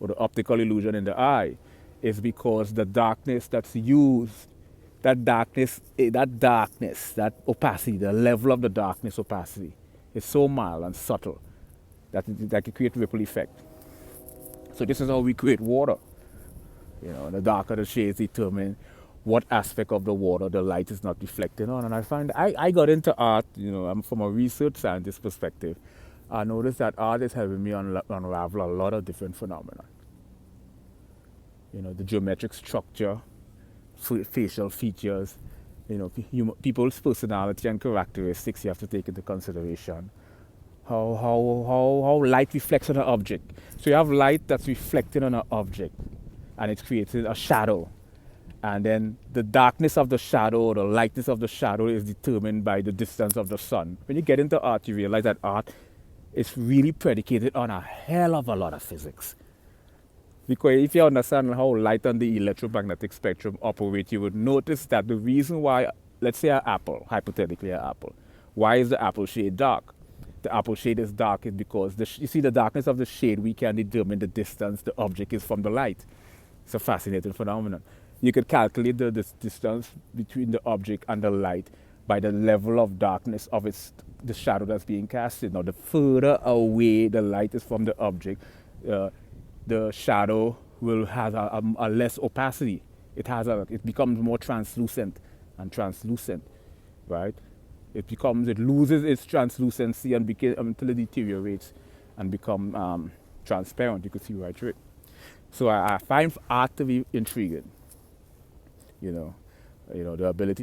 or the optical illusion in the eye is because the darkness that's used, that opacity, the level of the darkness opacity is so mild and subtle that can create ripple effect. So this is how we create water. The darker the shades determine what aspect of the water the light is not reflecting on. And I find I got into art, I'm from a research scientist perspective. I noticed that art is helping me unravel a lot of different phenomena. The geometric structure, facial features, people's personality and characteristics you have to take into consideration. How light reflects on an object. So you have light that's reflecting on an object and it's creating a shadow. And then the darkness of the shadow or the lightness of the shadow is determined by the distance of the sun. When you get into art, you realize that art is really predicated on a hell of a lot of physics. Because if you understand how light and the electromagnetic spectrum operate, you would notice that the reason why, let's say an apple, hypothetically an apple, why is the apple shade dark? The apple shade is dark is because you see the darkness of the shade, we can determine the distance the object is from the light. It's a fascinating phenomenon. You could calculate the distance between the object and the light by the level of darkness of the shadow that's being casted. Now, the further away the light is from the object, the shadow will have a less opacity. It becomes more translucent, right? It loses its translucency until it deteriorates and become transparent. You could see right through it. So I find art to be intriguing. The ability